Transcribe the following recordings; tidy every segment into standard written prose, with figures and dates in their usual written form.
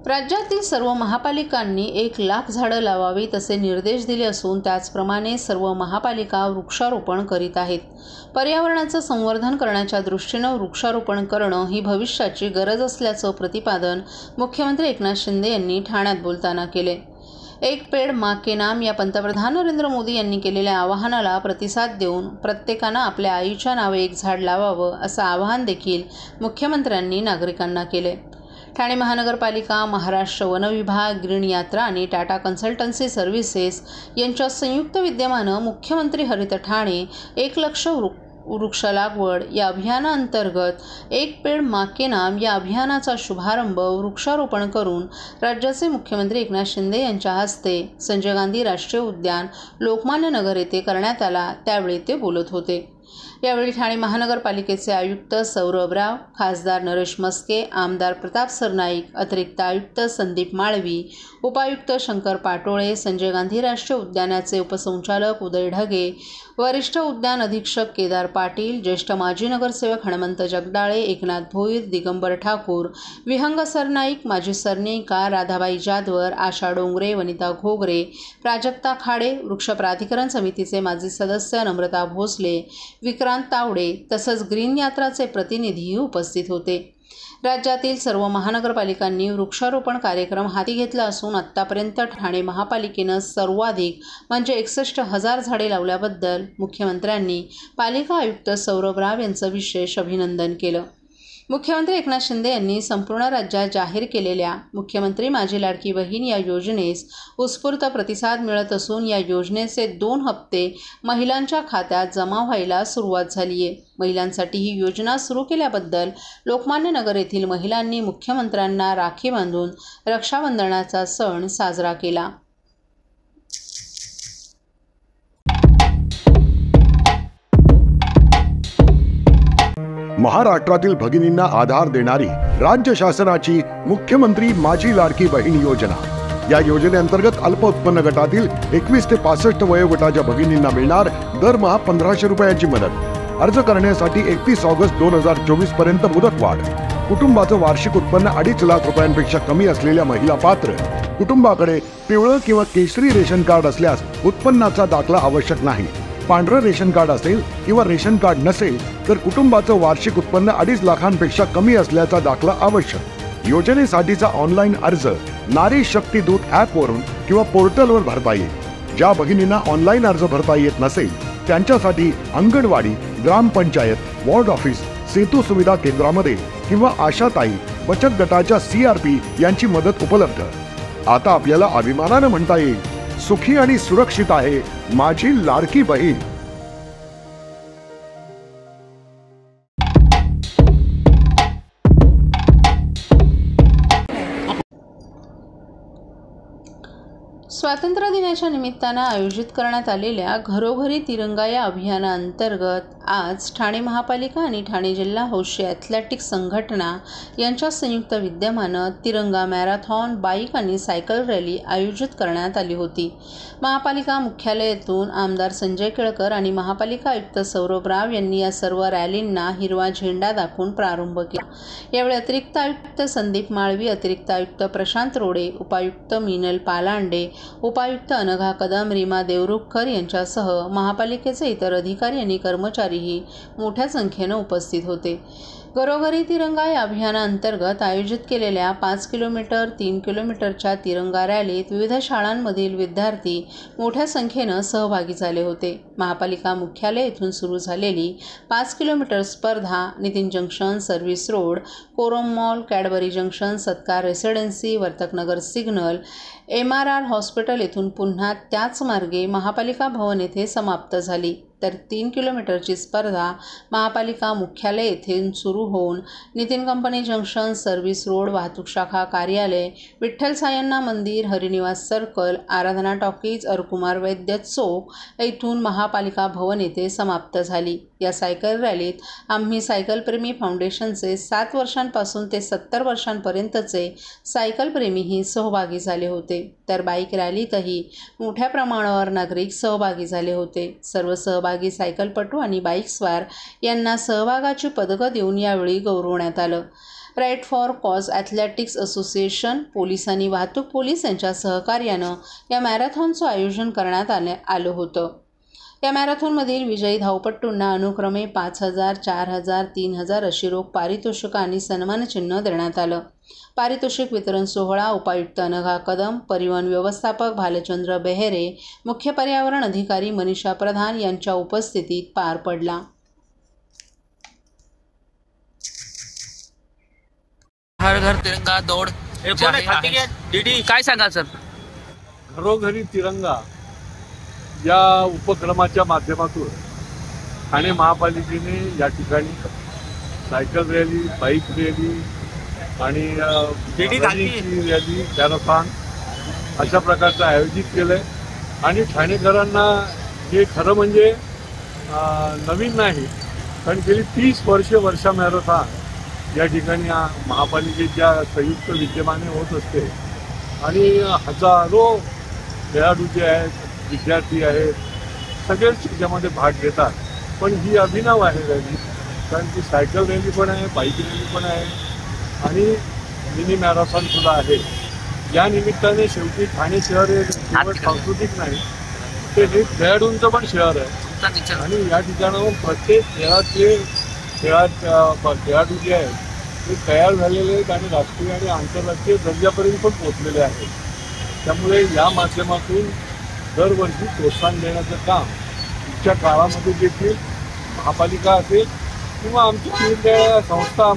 राज्यातील सर्व महापालिकांनी 1,00,000 झाडं लावावीत असे निर्देश दिले असून त्याचप्रमाणे सर्व महापालिका वृक्षारोपण करीत आहेत। पर्यावरणाचं संवर्धन करण्याच्या दृष्टीनं वृक्षारोपण करणं ही भविष्याची गरज असल्याचं प्रतिपादन मुख्यमंत्री एकनाथ शिंदे यांनी ठाण्यात बोलताना केले। एक पेड़ माँ के नाम या पंतप्रधान नरेंद्र मोदी यांनी केलेल्या आवाहनाला प्रतिसाद देऊन प्रत्येकानं आपल्या आईच्या नावे एक झाड लावावं असं आवाहन देखील मुख्यमंत्र्यांनी नागरिकांना केले। ठाणे महानगरपालिका, महाराष्ट्र वन विभाग, ग्रीन यात्रा आणि टाटा कन्सल्टन्सी सर्व्हिसेस यांच्या संयुक्त विद्यमानं मुख्यमंत्री हरित ठाणे 1,00,000 वृक्ष लागवड या अभियानाअंतर्गत एक पेड़ माँ के नाम या अभियानाचा शुभारंभ वृक्षारोपण करून राज्याचे मुख्यमंत्री एकनाथ शिंदे यांच्या हस्ते संजय गांधी राष्ट्रीय उद्यान, लोकमान्य नगर येथे करण्यात आला। त्यावेळी ते बोलत होते। यावेळी ठाणे महानगरपालिकेचे आयुक्त सौरभ राव, खासदार नरेश मस्के, आमदार प्रताप सरनाईक, अतिरिक्त आयुक्त संदीप माळवी, उपायुक्त शंकर पाटोळे, संजय गांधी राष्ट्रीय उद्यानाचे उपसंचालक उदय ढगे, वरिष्ठ उद्यान अधीक्षक केदार पाटील, ज्येष्ठ माजी नगरसेवक हनुमंत जगदाळे, एकनाथ भोईर, दिगंबर ठाकूर, विहंग सरनाईक, माजी सरनाईका राधाबाई जाधवर, आशा डोंगरे, वनिता घोगरे, प्राजक्ता खाडे, वृक्ष प्राधिकरण समितीचे माजी सदस्य नम्रता भोसले, विक्रांत तावडे तसंच ग्रीन यात्राचे प्रतिनिधी उपस्थित होते। राज्यातील सर्व महानगरपालिकांनी वृक्षारोपण कार्यक्रम हाती घेतला असून आतापर्यंत ठाणे महापालिकेनं सर्वाधिक म्हणजे 61,000 झाडे लावल्याबद्दल मुख्यमंत्र्यांनी पालिका आयुक्त सौरभ राव यांचं विशेष अभिनंदन केलं। मुख्यमंत्री एकनाथ शिंदे यांनी संपूर्ण राज्यात जाहीर केलेल्या मुख्यमंत्री माझी लाडकी बहीण या योजनेस उत्स्फूर्त प्रतिसाद मिळत असून या योजनेचे 2 हप्ते महिलांच्या खात्यात जमा व्हायला सुरुवात झाली आहे। महिलांसाठी ही योजना सुरू केल्याबद्दल लोकमान्य नगर येथील महिलांनी मुख्यमंत्र्यांना राखी बांधून रक्षाबंधनाचा सण साजरा केला। महाराष्ट्रातील भगिनींना आधार देणारी राज्य शासनाची मुख्यमंत्री माझी लाडकी बहीण योजना। या योजनेअंतर्गत अल्प उत्पन्न गटातील 21 ते 65 वयोगटाच्या भगिनींना मिळणार दरमहा 1,500 रुपयांची मदत। अर्ज करण्यासाठी 31 ऑगस्ट 2024 पर्यंत मुदतवाढ। कुटुंबाचं वार्षिक उत्पन्न 2.5 लाख रुपयांपेक्षा कमी असलेल्या महिला पात्र। कुटुंबाकडे पिवळं किंवा केशरी रेशन कार्ड असल्यास उत्पन्नाचा दाखला आवश्यक नाही। पांढरं रेशन कार्ड असेल किंवा रेशन कार्ड नसेल तर कुटुंबाचं वार्षिक उत्पन्न 2.5 लाखांपेक्षा कमी असल्याचा दाखला आवश्यक। योजनेसाठीचा ऑनलाईन अर्ज नारी शक्ती दूत ॲपवरून किंवा पोर्टलवर भरता येईल। ज्या भगिनींना ऑनलाईन अर्ज भरता येत नसेल त्यांच्यासाठी अंगणवाडी, ग्रामपंचायत, वॉर्ड ऑफिस, सेतू सुविधा केंद्रामध्ये किंवा आशाताई बचत गटाच्या CRP यांची मदत उपलब्ध। आता आपल्याला अभिमानाने म्हणता येईल, सुखी आणि सुरक्षित आहे माझी लाडकी बहीण। स्वातंत्र्य दिनाच्या निमित्तानं आयोजित करण्यात आलेल्या घरोघरी तिरंगा या अभियानाअंतर्गत आज ठाणे महापालिका आणि ठाणे जिल्हा हौशी ॲथलेटिक्स संघटना यांच्या संयुक्त विद्यमानं तिरंगा मॅरेथॉन, बाईक आणि सायकल रॅली आयोजित करण्यात आली होती। महापालिका मुख्यालयातून आमदार संजय केळकर आणि महापालिका आयुक्त सौरभ राव यांनी या सर्व रॅलींना हिरवा झेंडा दाखवून प्रारंभ केला। यावेळी अतिरिक्त आयुक्त संदीप माळवी, अतिरिक्त आयुक्त प्रशांत रोडे, उपायुक्त मिनल पालांडे, उपायुक्त अनघा कदम, रीमा देवरुखकर यांच्यासह महापालिकेचे इतर अधिकारी आणि कर्मचारीही मोठ्या संख्येनं उपस्थित होते। घरोघरी तिरंगा या अभियानाअंतर्गत आयोजित केलेल्या 5 किलोमीटर, 3 किलोमीटरच्या तिरंगा रॅलीत विविध शाळांमधील विद्यार्थी मोठ्या संख्येनं सहभागी झाले होते। महापालिका मुख्यालय येथून सुरू झालेली 5 किलोमीटर स्पर्धा Nitin junction, service road, Korum mall, Cadbury junction, Satkar residency, Vartaknagar signal, MRR hospital येथून पुन्हा त्याच मार्गे महापालिका भवन येथे समाप्त झाली। तर 3 किलोमीटरची स्पर्धा महापालिका मुख्यालय येथून सुरू होऊन Nitin company junction, service road, वाहतूक शाखा कार्यालय, विठ्ठल सायन्ना मंदिर, हरिनिवास सर्कल, आराधना टॉकीज, अरकुमार वैद्य चौक येथून महापालिका भवन येथे समाप्त झाली। या सायकल रॅलीत आम्ही सायकलप्रेमी फाउंडेशनचे 7 वर्षांपासून ते 70 वर्षांपर्यंतचे सायकलप्रेमीही सहभागी झाले होते, तर बाईक रॅलीतही मोठ्या प्रमाणावर नागरिक सहभागी झाले होते. सर्व सहभागी सायकलपटू आणि बाईकस्वार यांना सहभागाची पदकं देऊन यावेळी गौरवण्यात आलं. Right for cause athletics association, police आणि वाहतूक पोलीस यांच्या सहकार्यानं या मॅरेथॉनचं आयोजन करण्यात आलं होतं. या मॅरेथॉनमधील विजयी धावपटूंना अनुक्रमे 5,000, 4,000, 3,000 अशी रोख पारितोषिकं आणि सन्मानचिन्ह देण्यात आलं. पारितोषिक वितरण सोहळा उपायुक्त अनघा कदम, परिवहन व्यवस्थापक भालचंद्र बेहेरे, मुख्य पर्यावरण अधिकारी मनीषा प्रधान यांच्या उपस्थितीत पार पडला. हर घर तिरंगा दौड काय सांगाल सर? घरोघरी तिरंगा या उपक्रमाच्या माध्यमातून ठाणे महापालिकेने या ठिकाणी सायकल रॅली, बाईक रॅली आणि रॅली, मॅरेथॉन अशा प्रकारचं आयोजित केलंय. आणि ठाणेकरांना हे खरं म्हणजे नवीन नाही, कारण गेली 30 वर्षा मॅरेथॉन या ठिकाणी महापालिकेच्या संयुक्त विद्यमाने होत असते आणि हजारो खेळाडू जे आहेत, विद्यार्थी आहेत, सगळेच त्याच्यामध्ये भाग घेतात. पण ही अभिनव आहे रॅली, कारण की सायकल रॅली पण आहे, बाईक रॅली पण आहे आणि मिनी मॅरेथॉन सुद्धा आहे. या निमित्ताने शेवटी ठाणे शहर हे केवळ सांस्कृतिक नाही, ते खेळाडूंचं पण शहर आहे आणि या ठिकाणावर प्रत्येक खेळाडू जे आहेत ते तयार झालेले आहेत आणि राष्ट्रीय आणि आंतरराष्ट्रीय दर्जापर्यंत पण पोहोचलेले आहेत. त्यामुळे या माध्यमातून दरवर्षी प्रोत्साहन देण्याचं काम पुढच्या काळामध्ये देखील महापालिका असेल किंवा आमच्या निरनिराळ्या संस्था,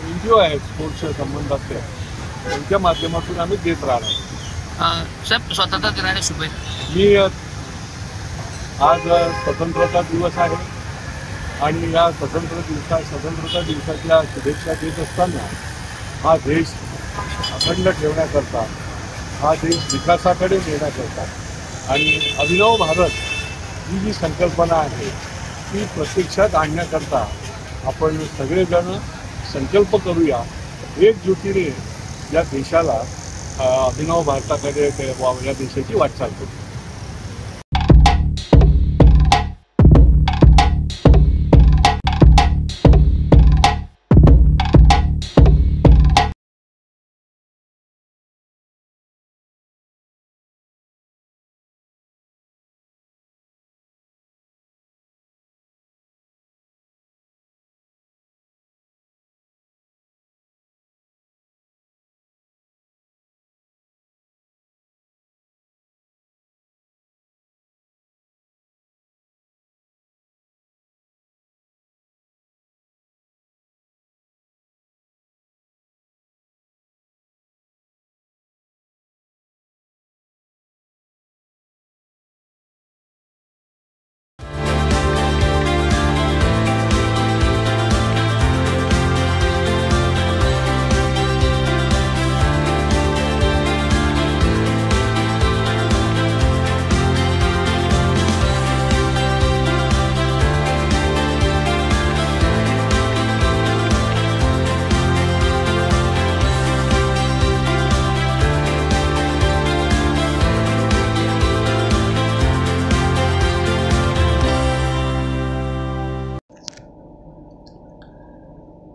NGO आहेत स्पोर्ट्सच्या संबंधातल्या, त्यांच्या माध्यमातून आम्ही देत राहणार. साहेब, स्वातंत्र्य दिनाने शुभेच्छा. मी आज स्वतंत्रता दिवस आहे आणि या स्वतंत्रता दिवसाच्या शुभेच्छा देत असताना हा देश अखंड ठेवण्याकरता, हा देश विकासाकडे नेण्याकरता आणि अभिनव भारत ही जी संकल्पना आहे ती प्रत्यक्षात आणण्याकरता आपण सगळेजण संकल्प करूया. एकजुटीने या देशाला अभिनव भारताकडे या देशाची वाटचाल करू.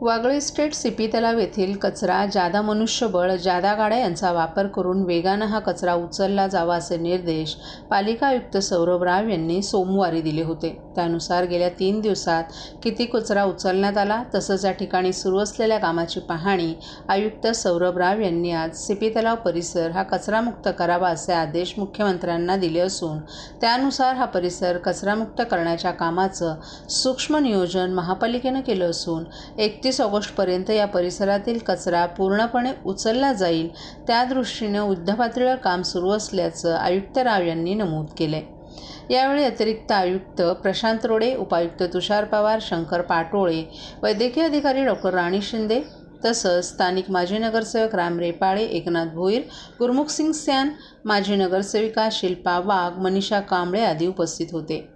वागळे स्टेट सीपी तलाव येथील कचरा जादा मनुष्यबळ, जादा गाड्या यांचा वापर करून वेगानं हा कचरा उचलला जावा असे निर्देश पालिका आयुक्त सौरभ राव यांनी सोमवारी दिले होते. त्यानुसार गेल्या 3 दिवसात किती कचरा उचलण्यात आला तसंच या ठिकाणी सुरू असलेल्या कामाची पाहणी आयुक्त सौरभ राव यांनी आज सीपी तलाव परिसर हा कचरामुक्त करावा असे आदेश मुख्यमंत्र्यांना दिले असून त्यानुसार हा परिसर कचरामुक्त करण्याच्या कामाचं सूक्ष्म नियोजन महापालिकेनं केलं असून 31 ऑगस्टपर्यंत या परिसरातील कचरा पूर्णपणे उचलला जाईल, त्या दृष्टीनं युद्धपातळीवर काम सुरू असल्याचं आयुक्त राव यांनी नमूद केले. यावेळी अतिरिक्त आयुक्त प्रशांत रोडे, उपायुक्त तुषार पवार, शंकर पाटोळे, वैद्यकीय अधिकारी डॉक्टर राणी शिंदे तसंच स्थानिक माजी नगरसेवक राम रेपाळे, एकनाथ भोईर, गुरमुख सिंग सॅन, माजी नगरसेविका शिल्पा वाघ, मनीषा कांबळे आदी उपस्थित होते.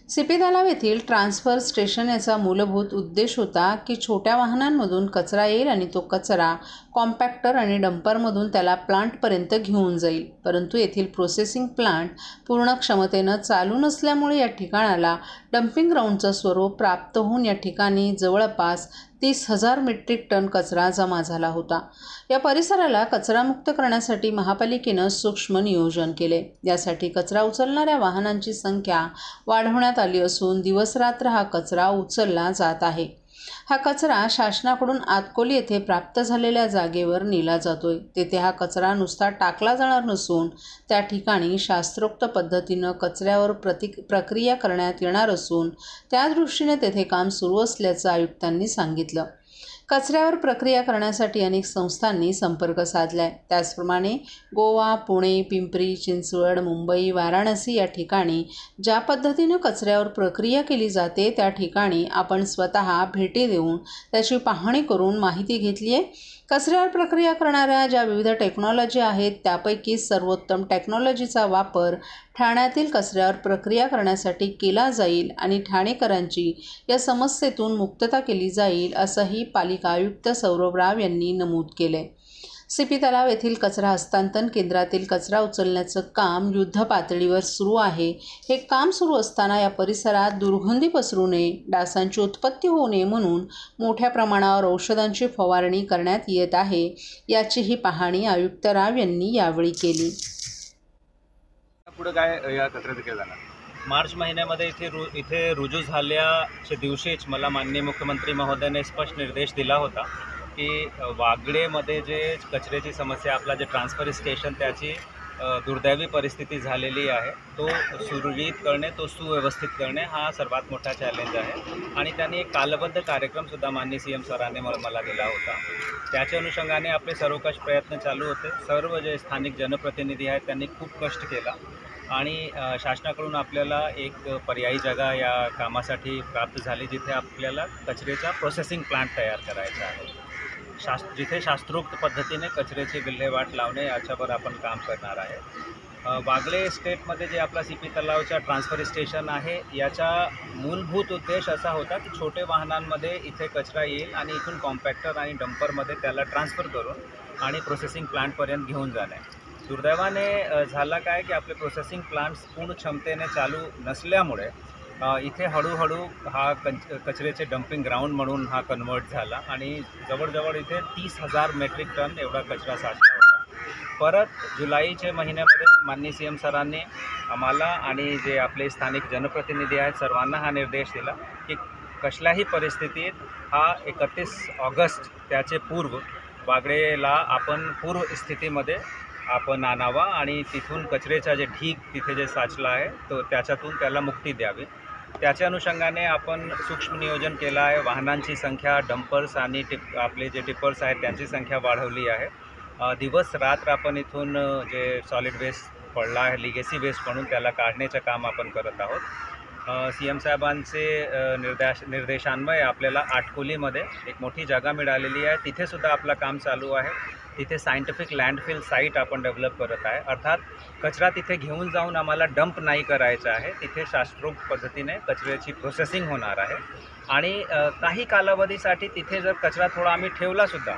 सीपी तलाव येथील ट्रान्सफर स्टेशन याचा मूलभूत उद्देश होता की छोट्या वाहनांमधून कचरा येईल आणि तो कचरा कॉम्पॅक्टर आणि डंपरमधून त्याला प्लांटपर्यंत घेऊन जाईल. परंतु येथील प्रोसेसिंग प्लांट पूर्ण क्षमतेनं चालू नसल्यामुळे या ठिकाणाला डम्पिंग ग्राउंडचं स्वरूप प्राप्त होऊन या ठिकाणी जवळपास 30,000 मेट्रिक टन कचरा जमा झाला होता. या परिसराला कचरामुक्त करण्यासाठी महापालिकेनं सूक्ष्म नियोजन केले. यासाठी कचरा उचलणाऱ्या वाहनांची संख्या वाढवण्यात आली असून दिवसरात्र हा कचरा उचलला जात आहे. हा कचरा शासनाकडून आतकोली येथे प्राप्त झालेल्या जागेवर नेला जातोय. तेथे हा कचरा नुसता टाकला जाणार नसून त्या ठिकाणी शास्त्रोक्त पद्धतीनं कचऱ्यावर प्रक्रिया करण्यात येणार असून त्या दृष्टीने तेथे काम सुरू असल्याचं आयुक्तांनी सांगितलं. कचऱ्यावर प्रक्रिया करण्यासाठी अनेक संस्थांनी संपर्क साधलाय. त्याचप्रमाणे गोवा, पुणे, पिंपरी चिंचवड, मुंबई, वाराणसी या ठिकाणी ज्या पद्धतीनं कचऱ्यावर प्रक्रिया केली जाते त्या ठिकाणी आपण स्वतः भेटी देऊन त्याची पाहणी करून माहिती घेतली आहे. कचऱ्यावर प्रक्रिया करणाऱ्या ज्या विविध टेक्नॉलॉजी आहेत त्यापैकी सर्वोत्तम टेक्नॉलॉजीचा वापर ठाण्यातील कचऱ्यावर प्रक्रिया करण्यासाठी केला जाईल आणि ठाणेकरांची या समस्येतून मुक्तता केली जाईल असंही पालिका आयुक्त सौरभ राव यांनी नमूद केले. सीपी तलाव येथील कचरा हस्तांतरण केंद्रातील कचरा उचलण्याचं काम युद्ध पातळीवर सुरू आहे. हे काम सुरू असताना या परिसरात दुर्गंधी पसरू नये, डासांची उत्पत्ती होऊ नये म्हणून मोठ्या प्रमाणावर औषधांची फवारणी करण्यात येत आहे. याचीही पाहणी आयुक्त राव यांनी यावेळी केली. पुढे काय या कचऱ्याचं केलं जाणार? मार्च महिन्यामध्ये इथे रुजू झाल्याच्या दिवशीच मला माननीय मुख्यमंत्री महोदयाने स्पष्ट निर्देश दिला होता की वागळेमध्ये जे कचऱ्याची समस्या, आपला जे ट्रान्सफर स्टेशन त्याची दुर्दैवी परिस्थिती झालेली आहे, तो सुरळीत करणे, तो सुव्यवस्थित करणे हा सर्वात मोठा चॅलेंज आहे. आणि त्यांनी एक कालबद्ध कार्यक्रमसुद्धा माननीय CM सरांनी मला दिला होता. त्याच्या अनुषंगाने आपले सर्वकष प्रयत्न चालू होते. सर्व जे स्थानिक जनप्रतिनिधी आहेत त्यांनी खूप कष्ट केला आणि शासनाकडून आपल्याला एक पर्यायी जागा या कामासाठी प्राप्त झाली, जिथे आपल्याला कचऱ्याचा प्रोसेसिंग प्लांट तयार करायचा आहे. जिथे शास्त्रोक्त पद्धतीने कचऱ्याची विल्हेवाट लावणे याच्यावर आपण काम करणार आहे. वागळे स्टेटमध्ये जे आपला सीपी तलावचा ट्रान्सफर स्टेशन आहे, याचा मूलभूत उद्देश असा होता की छोटे वाहनांमध्ये इथे कचरा येईल आणि इथून कॉम्पॅक्टर आणि डंपरमध्ये त्याला ट्रान्सफर करून आणि प्रोसेसिंग प्लांटपर्यंत घेऊन जाणे. दुर्दैवाने झालं काय की आपले प्रोसेसिंग प्लांट्स पूर्ण क्षमतेने चालू नसल्यामुळे इथे हळूहळू हा कचऱ्याचे डम्पिंग ग्राउंड म्हणून हा कन्वर्ट झाला आणि जवळजवळ इथे 30,000 मेट्रिक टन एवढा कचरा साचला होता. परत जुलैच्या महिन्यामध्ये माननीय CM सरांनी आम्हाला आणि जे आपले स्थानिक जनप्रतिनिधी आहेत सर्वांना हा निर्देश दिला की कसल्याही परिस्थितीत हा 31 ऑगस्ट त्याचे पूर्व वागळेला आपण पूर्व स्थितीमध्ये आपण आणावा आणि तिथून कचऱ्याचा जे ढीग तिथे जे साचला आहे तो त्याच्यातून त्याला मुक्ती द्यावी. त्याच्या अनुषंगाने आपण सूक्ष्म नियोजन केलं आहे. वाहनांची संख्या, डंपर्स आणि आपले जे टिपर्स आहेत त्यांची संख्या वाढवली आहे. दिवस रात्र आपण इथून जे सॉलिड वेस्ट पडला आहे, लिगेसी वेस्ट म्हणून त्याला काढण्याचं काम आपण करत आहोत. CM साहेबांचे निर्देशान्वये आपल्याला आटकोलीमध्ये एक मोठी जागा मिळालेली आहे. तिथेसुद्धा आपलं काम चालू आहे. तिथे सायंटिफिक लँडफिल साईट आपण डेव्हलप करत आहे. अर्थात कचरा तिथे घेऊन जाऊन आम्हाला डंप नाही करायचा आहे. तिथे शास्त्रोक्त पद्धतीने कचऱ्याची प्रोसेसिंग होणार आहे आणि काही कालावधीसाठी तिथे जर कचरा थोडा आम्ही ठेवलासुद्धा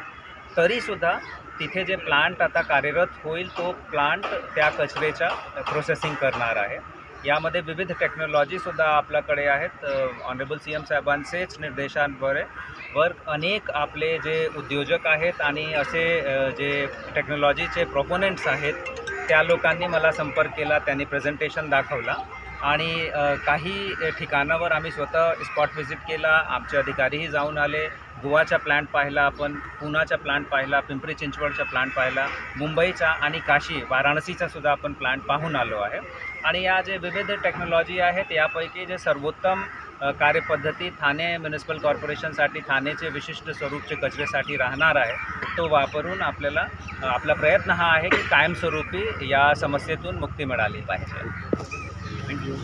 तरीसुद्धा तिथे जे प्लांट आता कार्यरत होईल तो प्लांट त्या कचऱ्याच्या प्रोसेसिंग करणार आहे. यामध्ये विविध टेक्नॉलॉजीसुद्धा आपल्याकडे आहेत. ऑनरेबल CM साहेबांचेच निर्देशांवर अनेक आपले जे उद्योजक आहेत आणि असे जे टेक्नॉलॉजीचे प्रोपोनेंट्स आहेत त्या लोकांनी मला संपर्क केला, त्यांनी प्रेझेंटेशन दाखवला आणि काही ठिकाणावर आम्ही स्वतः स्पॉट व्हिजिट केला. आमचे अधिकारीही जाऊन आले. गोवाचा प्लांट पाहिला आपण, पुण्याचा प्लांट पाहिला, पिंपरी चिंचवडचा प्लांट पाहिला, मुंबईचा आणि काशी वाराणसीचा सुद्धा आपण प्लांट पाहून आलो आहे. आणि या जे विविध टेक्नॉलॉजी आहेत यापैकी जे सर्वोत्तम कार्यपद्धती ठाणे म्युनिसिपल कॉर्पोरेशनसाठी ठाणेचे विशिष्ट स्वरूपचे कचऱ्यासाठी राहणार आहे तो वापरून आपल्याला आपला प्रयत्न हा आहे की कायमस्वरूपी या समस्येतून मुक्ती मिळाली पाहिजे. थँक्यू.